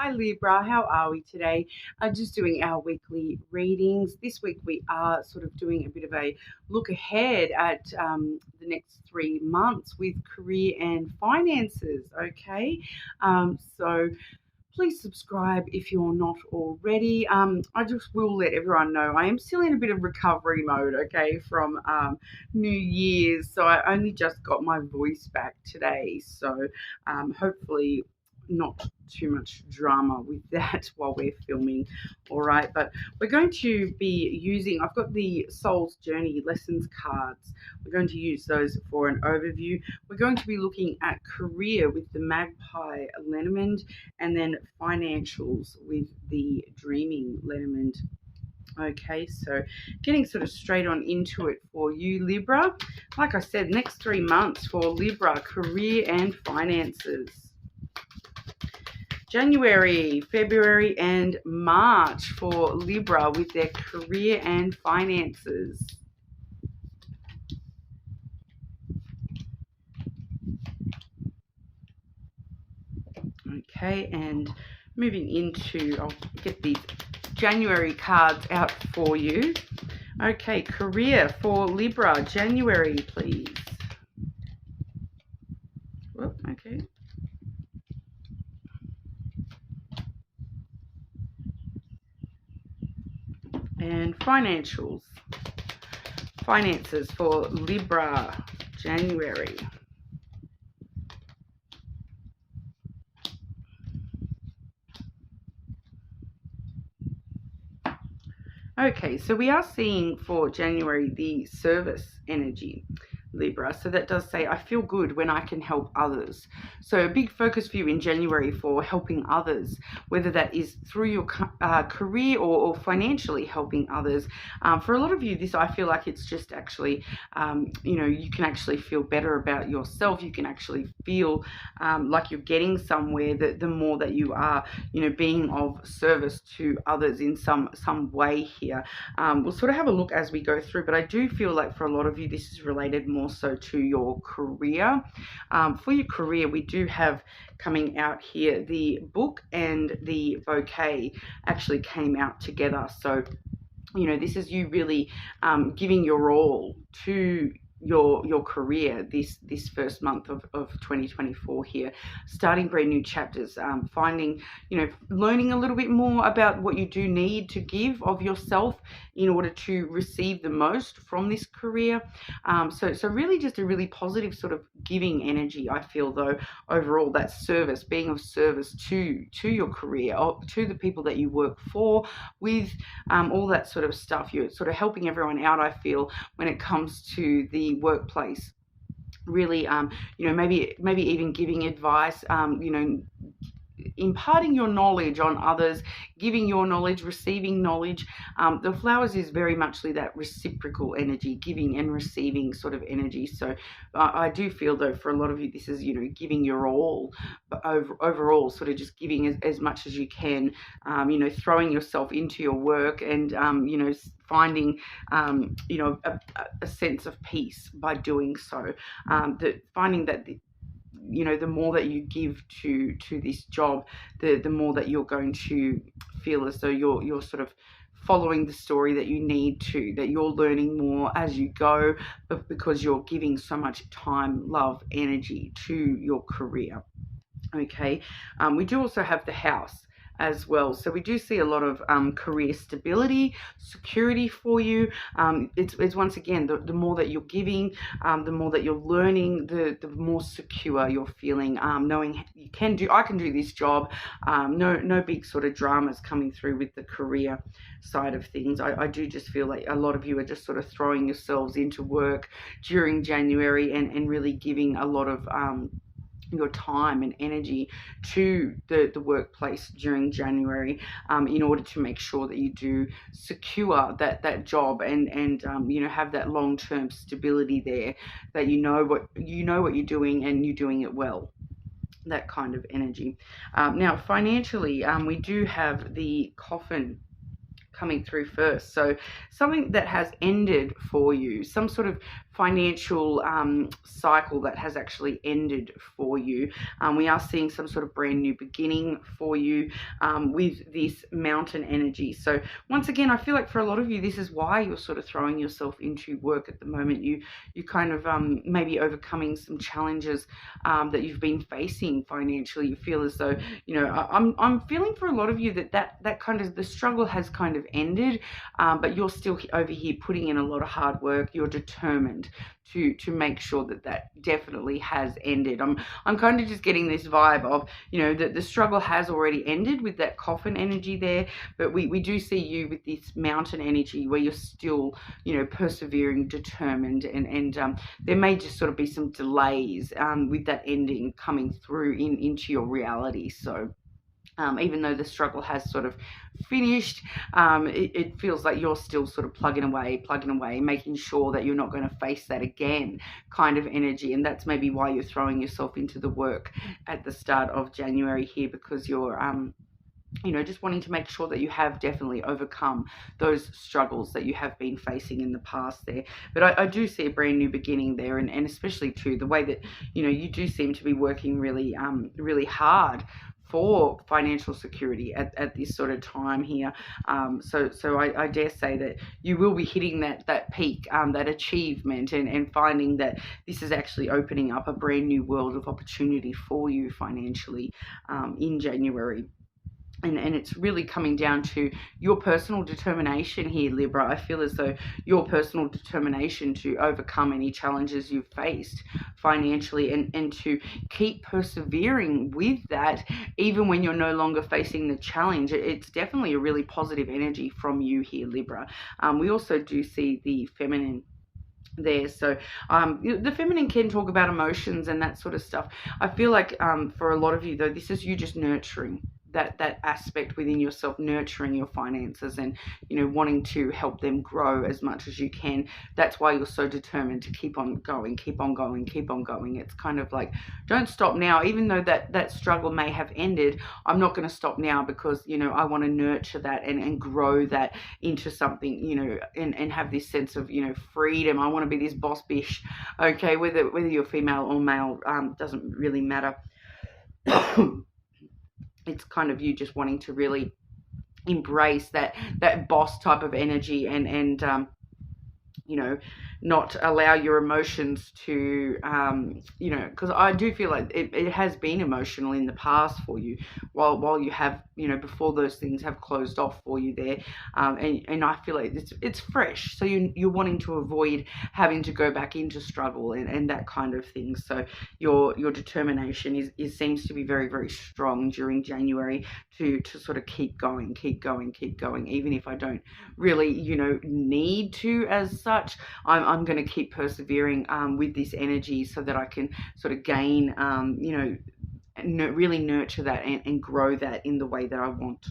Hi Libra, how are we today? Just doing our weekly readings. This week we are sort of doing a bit of a look ahead at the next 3 months with career and finances. Okay, so please subscribe if you're not already. I just will let everyone know I am still in a bit of recovery mode, okay, from New Year's. So I only just got my voice back today. So hopefully not too much drama with that while we're filming. All right, but we're going to be using, I've got the Soul's Journey lessons cards. We're going to use those for an overview. We're going to be looking at career with the Magpie Lenormand, and then financials with the Dreaming Lenormand. Okay, so getting sort of straight on into it for you, Libra. Like I said, next 3 months for Libra, career and finances. January, February, and March for Libra with their career and finances. Okay, and moving into, I'll get these January cards out for you. Okay, career for Libra, January, please. Whoop, okay. And financials. Finances for Libra, January. Okay, so we are seeing for January the service energy, Libra. So that does say, I feel good when I can help others. So a big focus for you in January for helping others, whether that is through your career or financially helping others. For a lot of you, this, I feel like it's just actually, you can actually feel better about yourself. You can actually feel like you're getting somewhere the more that you are, being of service to others in some way here. We'll sort of have a look as we go through, but I do feel like for a lot of you, this is related more so to your career. For your career, we do have coming out here the book and the bouquet actually came out together. So this is you really giving your all to your career this first month of 2024 here, starting brand new chapters, finding, learning a little bit more about what you do need to give of yourself in order to receive the most from this career. So really just a really positive sort of giving energy, I feel, though, overall. That service, being of service to your career, to the people that you work for, with all that sort of stuff. You're sort of helping everyone out, I feel, when it comes to the workplace. Really, maybe even giving advice, imparting your knowledge on others, giving your knowledge, receiving knowledge. The flowers is very muchly that reciprocal energy, giving and receiving sort of energy. So I do feel, though, for a lot of you, this is, giving your all, but overall sort of just giving as much as you can, throwing yourself into your work and, finding, a sense of peace by doing so. Finding that the more that you give to this job, the more that you're going to feel as though you're sort of following the story that you need to, that you're learning more as you go, but because you're giving so much time, love, energy to your career. Okay, we do also have the house as well. So we do see a lot of career stability, security for you. It's once again, the more that you're giving, the more that you're learning, the more secure you're feeling, knowing I can do this job. No big sort of dramas coming through with the career side of things. I do just feel like a lot of you are just sort of throwing yourselves into work during January and really giving a lot of your time and energy to the workplace during January, in order to make sure that you do secure that job and have that long-term stability there, that you know what you're doing and you're doing it well. That kind of energy. Now financially, we do have the Coffin coming through first. So something that has ended for you, some sort of financial cycle that has actually ended for you. We are seeing some sort of brand new beginning for you with this mountain energy. So once again, I feel like for a lot of you, this is why you're sort of throwing yourself into work at the moment. You kind of maybe overcoming some challenges that you've been facing financially. You feel as though, you know, I'm feeling for a lot of you that kind of the struggle has kind of ended, but you're still over here putting in a lot of hard work. You're determined to make sure that definitely has ended. I'm kind of just getting this vibe of, you know, that the struggle has already ended with that coffin energy there, but we do see you with this mountain energy where you're still, you know, persevering, determined, and there may just sort of be some delays with that ending coming through into your reality. So even though the struggle has sort of finished, it feels like you're still sort of plugging away, making sure that you're not going to face that again kind of energy. And that's maybe why you're throwing yourself into the work at the start of January here, because you're you know, just wanting to make sure that you have definitely overcome those struggles that you have been facing in the past there. But I do see a brand new beginning there, and especially too the way that, you know, you do seem to be working really really hard for financial security at this sort of time here. So I dare say that you will be hitting that peak, that achievement, and finding that this is actually opening up a brand new world of opportunity for you financially in January. And it's really coming down to your personal determination here, Libra. I feel as though your personal determination to overcome any challenges you've faced financially, and to keep persevering with that, even when you're no longer facing the challenge. It's definitely a really positive energy from you here, Libra. We also do see the feminine there. So the feminine can talk about emotions and that sort of stuff. I feel like for a lot of you, though, this is you just nurturing that aspect within yourself, nurturing your finances, and, you know, wanting to help them grow as much as you can. That's why you're so determined to keep on going. It's kind of like, don't stop now. Even though that struggle may have ended, I'm not going to stop now, because, you know, I want to nurture that and grow that into something, you know, and have this sense of, you know, freedom. I want to be this boss bitch. Okay, whether you're female or male, doesn't really matter. It's kind of you just wanting to really embrace that boss type of energy, and you know, not allow your emotions to, you know, because I do feel like it has been emotional in the past for you, while you have, you know, before those things have closed off for you there, and I feel like it's fresh, so you're wanting to avoid having to go back into struggle and that kind of thing. So your determination seems to be very, very strong during January to sort of keep going, even if I don't really, you know, need to as such. I'm going to keep persevering with this energy, so that I can sort of gain, you know, really nurture that and grow that in the way that I want.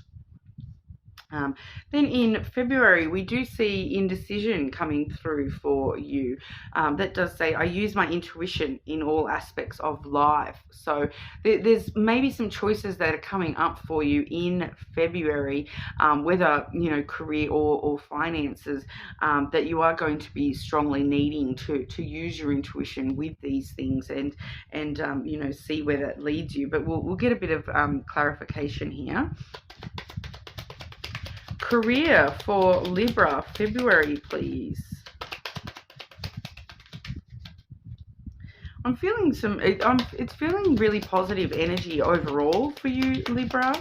Then in February, we do see indecision coming through for you. That does say, I use my intuition in all aspects of life. So there's maybe some choices that are coming up for you in February, whether, you know, career or finances, that you are going to be strongly needing to use your intuition with these things, and you know, see where that leads you. But we'll get a bit of clarification here. Career for Libra, February, please. I'm feeling it's feeling really positive energy overall for you, Libra.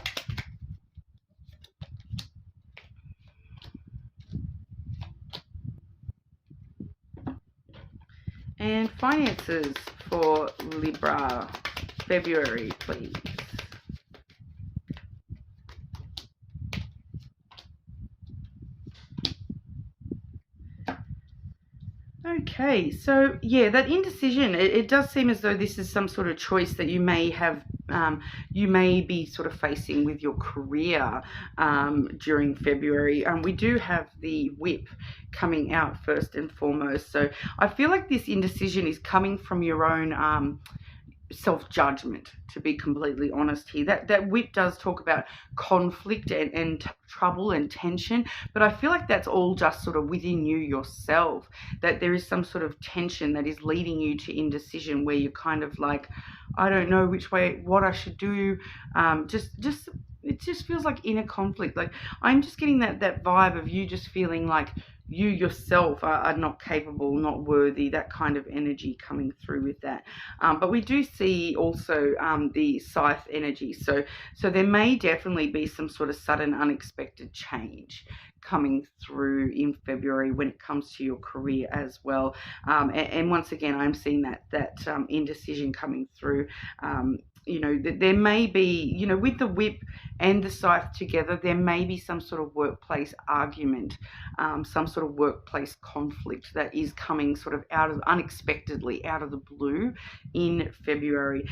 And finances for Libra, February, please. Okay, so yeah, that indecision, it does seem as though this is some sort of choice that you may have, you may be sort of facing with your career during February. We do have the whip coming out first and foremost. So I feel like this indecision is coming from your own self-judgment, to be completely honest here. That whip does talk about conflict and trouble and tension, but I feel like that's all just sort of within you yourself, that there is some sort of tension that is leading you to indecision, where you're kind of like, I don't know which way, what I should do. Just it just feels like inner conflict. Like, I'm just getting that vibe of you just feeling like you yourself are not capable, not worthy, that kind of energy coming through with that. But we do see also the scythe energy. So there may definitely be some sort of sudden, unexpected change coming through in February when it comes to your career as well. And once again, I'm seeing that indecision coming through. There may be, with the whip and the scythe together, there may be some sort of workplace argument, some sort of workplace conflict that is coming sort of unexpectedly out of the blue in February,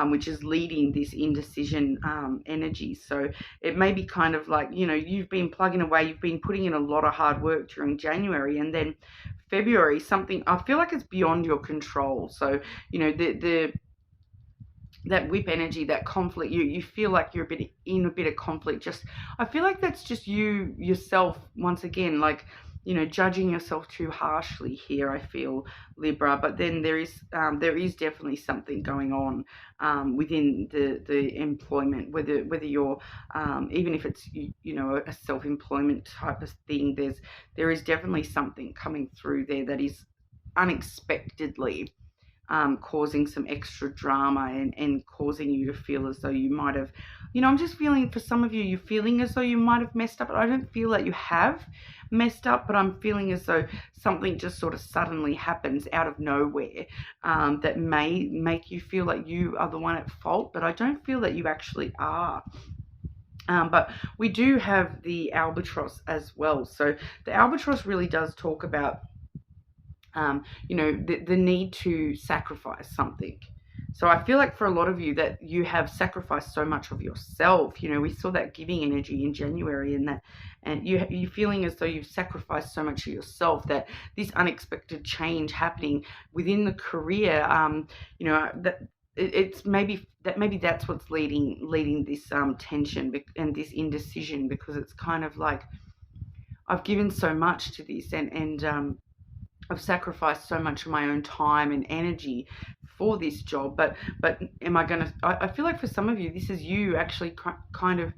which is leading this indecision energy. So it may be kind of like, you've been plugging away, you've been putting in a lot of hard work during January, and then February, something, I feel like it's beyond your control. So, that whip energy, that conflict, you feel like you're in a bit of conflict. Just, I feel like that's just you yourself once again, like, judging yourself too harshly here, I feel, Libra. But then there is definitely something going on within the employment, whether you're even if it's a self-employment type of thing, there is definitely something coming through there that is unexpectedly causing some extra drama and causing you to feel as though you might have, I'm just feeling, for some of you, you're feeling as though you might have messed up. I don't feel that you have messed up, but I'm feeling as though something just sort of suddenly happens out of nowhere that may make you feel like you are the one at fault, but I don't feel that you actually are. But we do have the albatross as well. So the albatross really does talk about the need to sacrifice something. So I feel like for a lot of you that you have sacrificed so much of yourself. We saw that giving energy in January, and you're feeling as though you've sacrificed so much of yourself, that this unexpected change happening within the career, that it's maybe that's what's leading this tension and this indecision, because it's kind of like, I've given so much to this, and I've sacrificed so much of my own time and energy for this job, but am I going to, I feel like for some of you, this is you actually kind of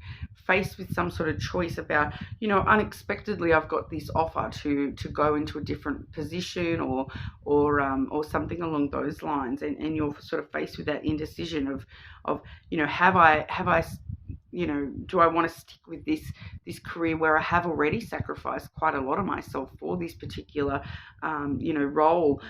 faced with some sort of choice about, unexpectedly I've got this offer to go into a different position or something along those lines, and you're sort of faced with that indecision of have I do I want to stick with this career where I have already sacrificed quite a lot of myself for this particular, role,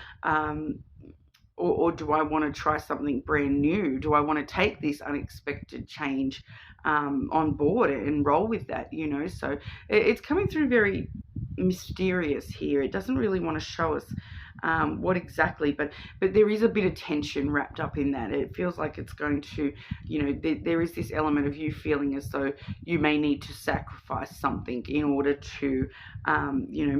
or do I want to try something brand new? Do I want to take this unexpected change on board and roll with that? So it's coming through very mysterious here. It doesn't really want to show us what exactly, but there is a bit of tension wrapped up in that. It feels like it's going to, there is this element of you feeling as though you may need to sacrifice something in order to,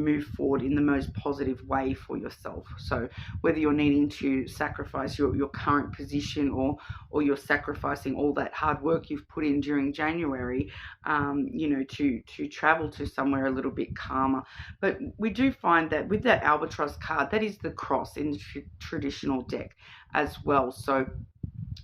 move forward in the most positive way for yourself. So whether you're needing to sacrifice your current position, or you're sacrificing all that hard work you've put in during January, to travel to somewhere a little bit calmer. But we do find that with that albatross card, that is the cross in the traditional deck as well. So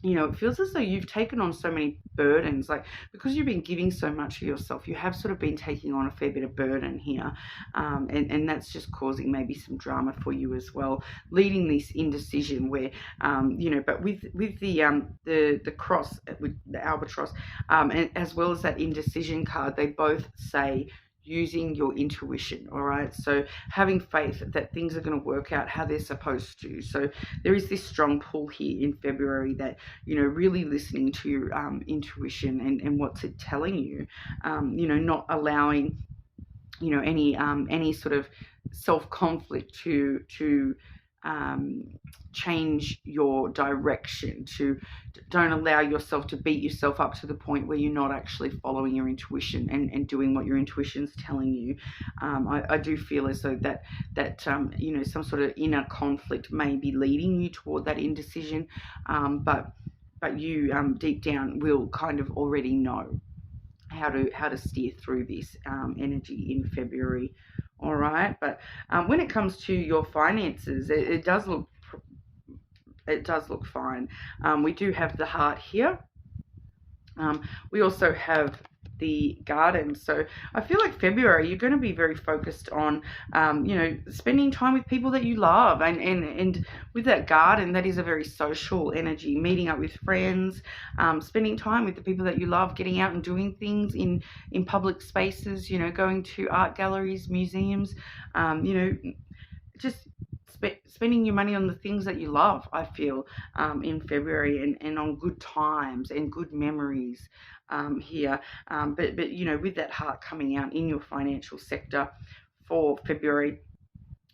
it feels as though you've taken on so many burdens, like, because you've been giving so much of yourself, you have sort of been taking on a fair bit of burden here, and that's just causing maybe some drama for you as well, leading this indecision where, but with the cross, with the albatross, and as well as that indecision card, they both say using your intuition. All right, so having faith that things are going to work out how they're supposed to. So there is this strong pull here in February that really listening to your intuition and what's it telling you, not allowing any sort of self-conflict to change your direction. Don't allow yourself to beat yourself up to the point where you're not actually following your intuition and doing what your intuition's telling you. I do feel as though that some sort of inner conflict may be leading you toward that indecision, but but you deep down will kind of already know how to steer through this energy in February. All right, but when it comes to your finances, it does look fine. We do have the heart here. We also have the garden. So I feel like February, you're going to be very focused on, spending time with people that you love. And with that garden, that is a very social energy, meeting up with friends, spending time with the people that you love, getting out and doing things in public spaces, going to art galleries, museums, just spending your money on the things that you love, I feel, in February, and on good times and good memories here. But with that heart coming out in your financial sector for February,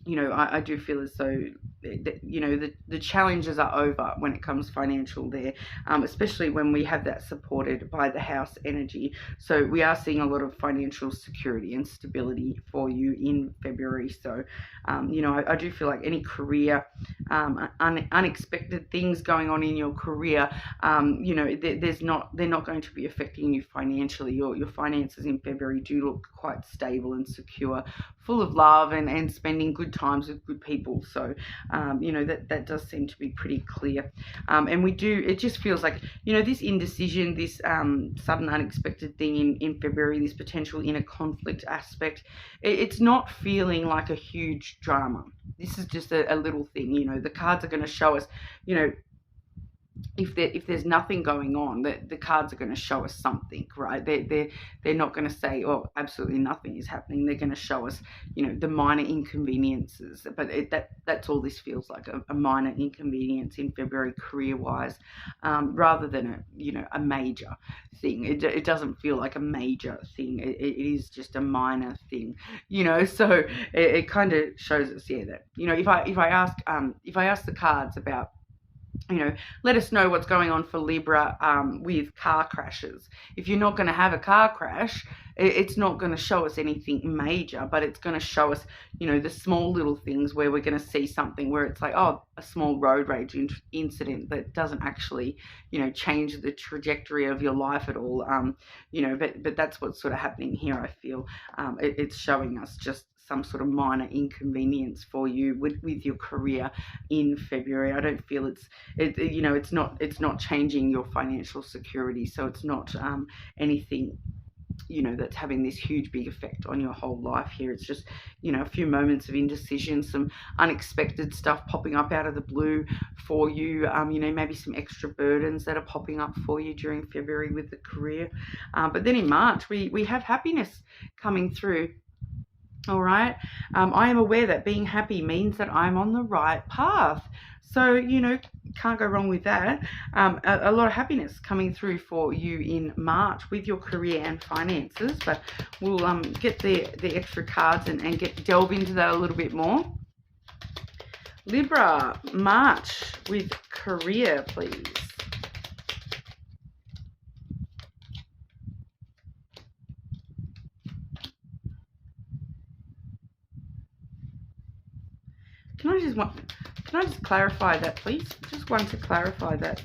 I do feel as though, the challenges are over when it comes financial there, especially when we have that supported by the house energy. So we are seeing a lot of financial security and stability for you in February. So, I do feel like any career, unexpected things going on in your career, they're not going to be affecting you financially. Your finances in February do look quite stable and secure, full of love and spending good times with good people. So, that does seem to be pretty clear. And it just feels like, this indecision, this sudden unexpected thing in February, this potential inner conflict aspect, it's not feeling like a huge drama. This is just a little thing. The cards are going to show us, if there's nothing going on, the cards are going to show us something, right? They're not going to say, oh, absolutely nothing is happening. They're going to show us, the minor inconveniences. But that's all this feels like, a minor inconvenience in February career-wise, rather than a major thing. It doesn't feel like a major thing. It is just a minor thing, So it kind of shows us, that if I ask the cards about, let us know what's going on for Libra with car crashes. If you're not going to have a car crash, it's not going to show us anything major, but it's going to show us, the small little things where we're going to see something where it's like, oh, a small road rage incident that doesn't actually, change the trajectory of your life at all. But that's what's sort of happening here, I feel. It's showing us just some sort of minor inconvenience for you with your career in February. I don't feel it's not changing your financial security. So it's not anything, that's having this huge big effect on your whole life here. It's just, a few moments of indecision, some unexpected stuff popping up out of the blue for you. Maybe some extra burdens that are popping up for you during February with the career. But then in March, we have happiness coming through. All right. I am aware that being happy means that I'm on the right path. So, can't go wrong with that. A lot of happiness coming through for you in March with your career and finances. But we'll get the extra cards and delve into that a little bit more. Libra, March with career, please. Can I just clarify that, please? Just want to clarify that.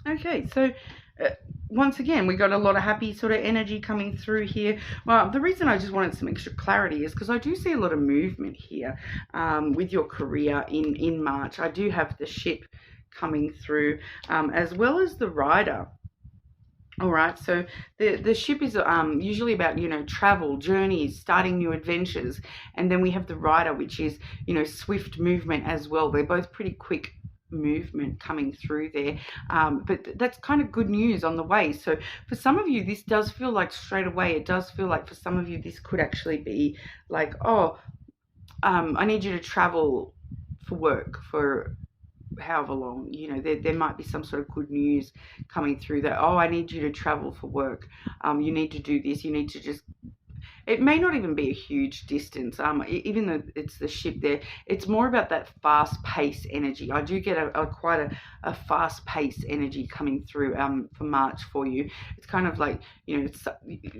Okay, so once again, we got a lot of happy sort of energy coming through here. Well, the reason I just wanted some extra clarity is because I do see a lot of movement here with your career in March. I do have the ship coming through, as well as the rider. All right, so the ship is usually about, travel, journeys, starting new adventures. And then we have the rider, which is, swift movement as well. They're both pretty quick movement coming through there. But that's kind of good news on the way. So for some of you, this does feel like straight away, it does feel like for some of you, this could actually be like, oh, I need you to travel for work for however long, there might be some sort of good news coming through that, oh, I need you to travel for work, you need to do this, you need to just, it may not even be a huge distance. Even though it's the ship there, it's more about that fast-paced energy. I do get quite a fast-paced energy coming through for March for you. It's kind of like, you know, it's,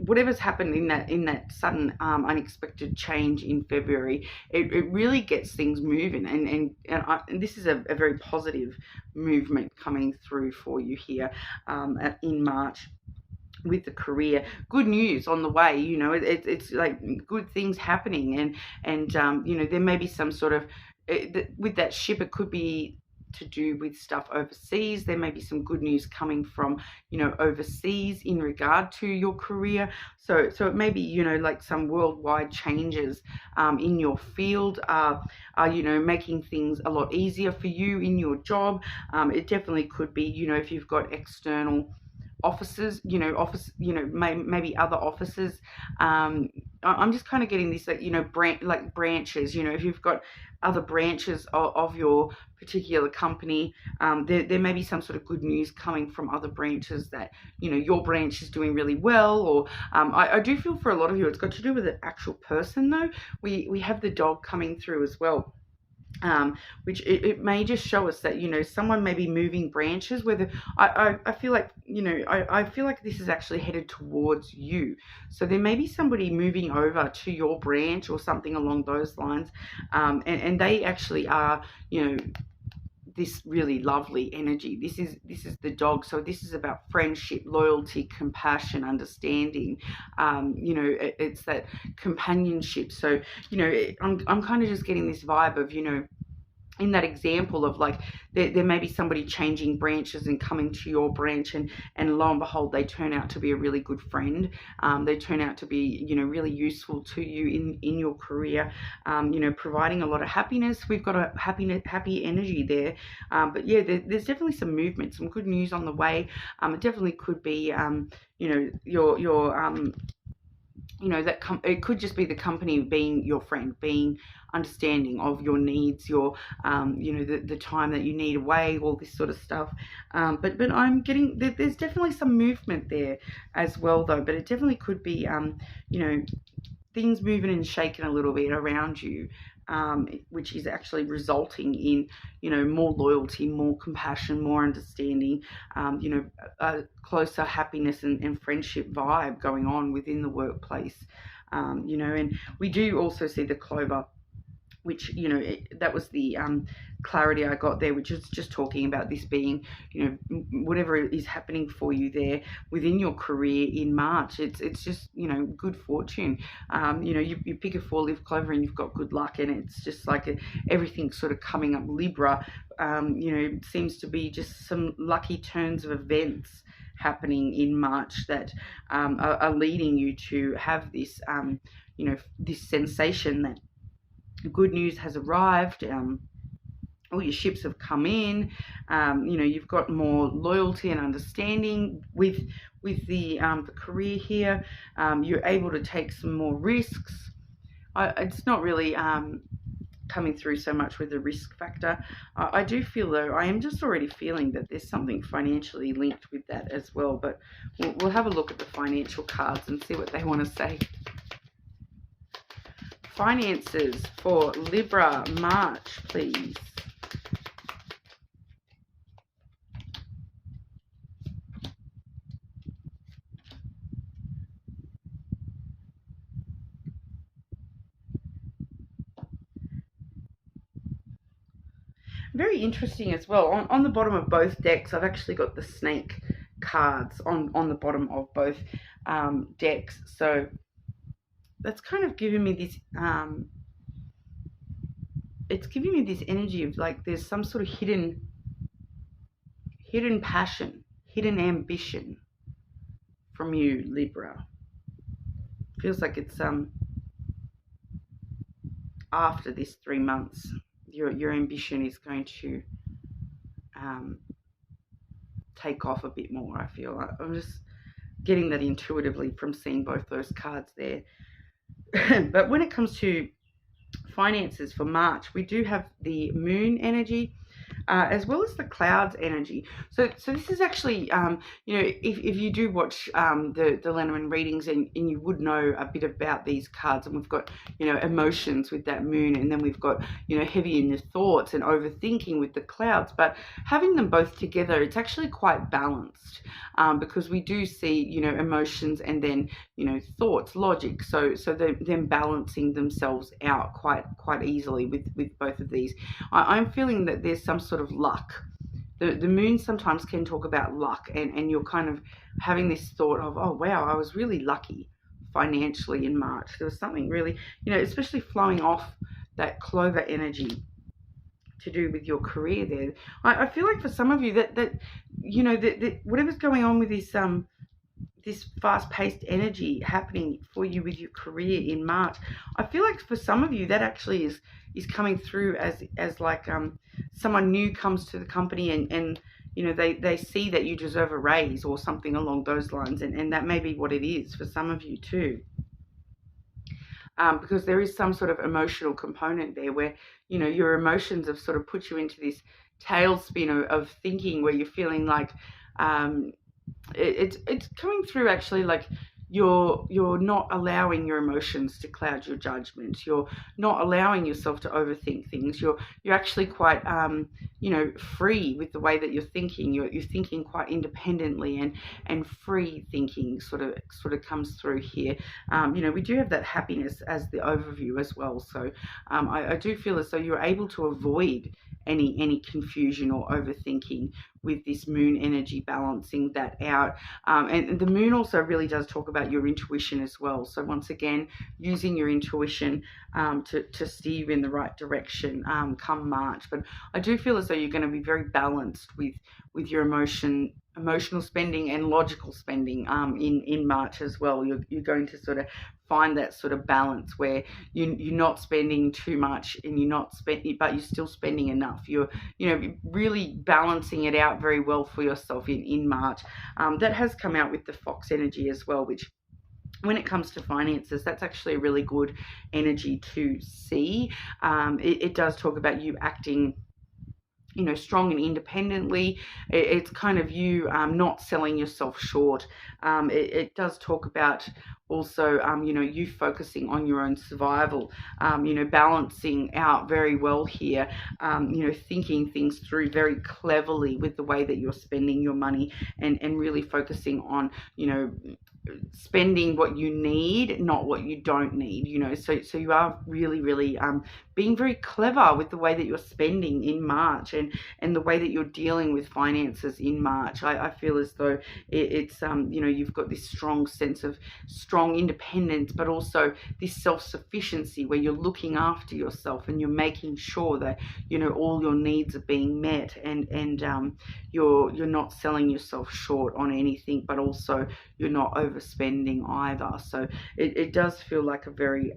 whatever's happened in that sudden unexpected change in February, it really gets things moving, and this is a very positive movement coming through for you here in March. With the career, good news on the way, you know, it's like good things happening, and you know, there may be some sort of with that ship, it could be to do with stuff overseas. There may be some good news coming from, you know, overseas in regard to your career. So it may be, you know, like some worldwide changes in your field are, you know, making things a lot easier for you in your job. It definitely could be, you know, if you've got external offices, you know, maybe other offices. I'm just kind of getting this, like, you know, branches, you know, if you've got other branches of your particular company, there may be some sort of good news coming from other branches that, you know, your branch is doing really well. Or I do feel for a lot of you, it's got to do with an actual person though. We have the dog coming through as well. Which it may just show us that, you know, someone may be moving branches, whether I feel like, you know, I feel like this is actually headed towards you. So there may be somebody moving over to your branch or something along those lines, and they actually are, you know, this really lovely energy. This is the dog. So this is about friendship, loyalty, compassion, understanding. You know, it's that companionship. So, you know, I'm kind of just getting this vibe of, you know, in that example of like there may be somebody changing branches and coming to your branch, and lo and behold, they turn out to be a really good friend. They turn out to be, you know, really useful to you in your career, you know, providing a lot of happiness. We've got a happy energy there. But yeah, there's definitely some movement, some good news on the way. It definitely could be, you know, your you know, that it could just be the company being your friend, being understanding of your needs, your you know, the time that you need away, all this sort of stuff. But I'm getting there's definitely some movement there as well though. But it definitely could be, you know, things moving and shaking a little bit around you, which is actually resulting in, you know, more loyalty, more compassion, more understanding, you know, a closer happiness and friendship vibe going on within the workplace. You know, and we do also see the clover, which, you know, that was the clarity I got there, which is just talking about this being, you know, whatever is happening for you there within your career in March. It's just, you know, good fortune. You know, you pick a 4-leaf clover and you've got good luck, and it's just like everything's sort of coming up. Libra, you know, seems to be just some lucky turns of events happening in March that are leading you to have this, you know, this sensation that good news has arrived. All your ships have come in. You know, you've got more loyalty and understanding with the career here. You're able to take some more risks. It's not really coming through so much with the risk factor. I do feel though, I am just already feeling that there's something financially linked with that as well. But we'll have a look at the financial cards and see what they want to say. Finances for Libra March, please. Very interesting as well. On the bottom of both decks, I've actually got the snake cards on the bottom of both decks. So that's kind of giving me this, it's giving me this energy of like there's some sort of hidden passion, hidden ambition from you, Libra. Feels like it's after this 3 months, your ambition is going to take off a bit more. I feel like I'm just getting that intuitively from seeing both those cards there. But when it comes to finances for March, we do have the moon energy. as well as the clouds energy. So this is actually, if you do watch the Lenormand readings, and you would know a bit about these cards, and we've got, emotions with that moon, and then we've got, heavy in your thoughts and overthinking with the clouds. But having them both together, it's actually quite balanced, because we do see, emotions and then, thoughts, logic. So they're them balancing themselves out quite easily with both of these. I'm feeling that there's some sort of luck. The moon sometimes can talk about luck, and you're kind of having this thought of, oh wow, I was really lucky financially in March. There was something really, especially flowing off that clover energy to do with your career there. I feel like for some of you that whatever's going on with this fast-paced energy happening for you with your career in March, I feel like for some of you that actually is coming through as like someone new comes to the company, and they see that you deserve a raise or something along those lines, and that may be what it is for some of you too. Because there is some sort of emotional component there where, your emotions have sort of put you into this tailspin of thinking, where you're feeling like it's coming through actually like you're not allowing your emotions to cloud your judgment. You're not allowing yourself to overthink things. You're actually quite free with the way that you're thinking. You're thinking quite independently, and free thinking sort of comes through here. We do have that happiness as the overview as well. So I do feel as though you're able to avoid any confusion or overthinking with this moon energy, balancing that out. And the moon also really does talk about your intuition as well. So once again, using your intuition to steer you in the right direction come March. But I do feel as though you're going to be very balanced with your emotional spending and logical spending in March as well. You're going to sort of find that sort of balance where you're not spending too much, and you're not spending, but you're still spending enough. You're really balancing it out very well for yourself in March. That has come out with the Fox energy as well, which, when it comes to finances, that's actually a really good energy to see. It does talk about you acting strong and independently. It's kind of you not selling yourself short. It does talk about also, you focusing on your own survival, balancing out very well here, thinking things through very cleverly with the way that you're spending your money, and really focusing on, spending what you need, not what you don't need, so you are really being very clever with the way that you're spending in March, and the way that you're dealing with finances in March. I feel as though it's you've got this strong sense of strong independence, but also this self-sufficiency where you're looking after yourself, and you're making sure that all your needs are being met, and you're not selling yourself short on anything, but also you're not overspending either. So it does feel like a very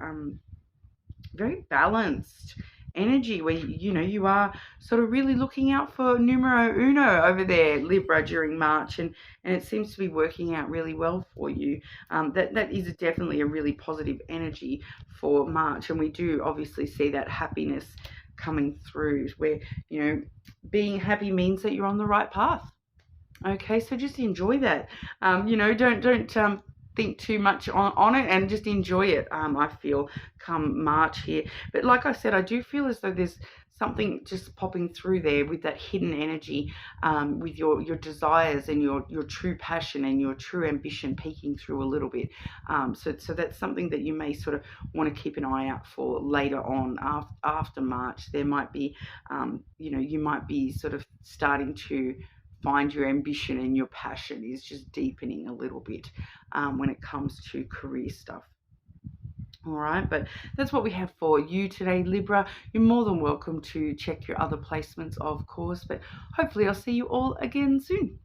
balanced energy where you are sort of really looking out for numero uno over there, Libra, during March, and it seems to be working out really well for you. That is definitely a really positive energy for March, and we do obviously see that happiness coming through, where being happy means that you're on the right path. Okay, so just enjoy that. Don't think too much on it, and just enjoy it. I feel come March here. But like I said, I do feel as though there's something just popping through there with that hidden energy, with your desires and your true passion and your true ambition peeking through a little bit. So that's something that you may sort of want to keep an eye out for later on after March. There might be, you might be sort of starting to find your ambition and your passion is just deepening a little bit when it comes to career stuff. All right, but that's what we have for you today, Libra. You're more than welcome to check your other placements, of course, but hopefully I'll see you all again soon.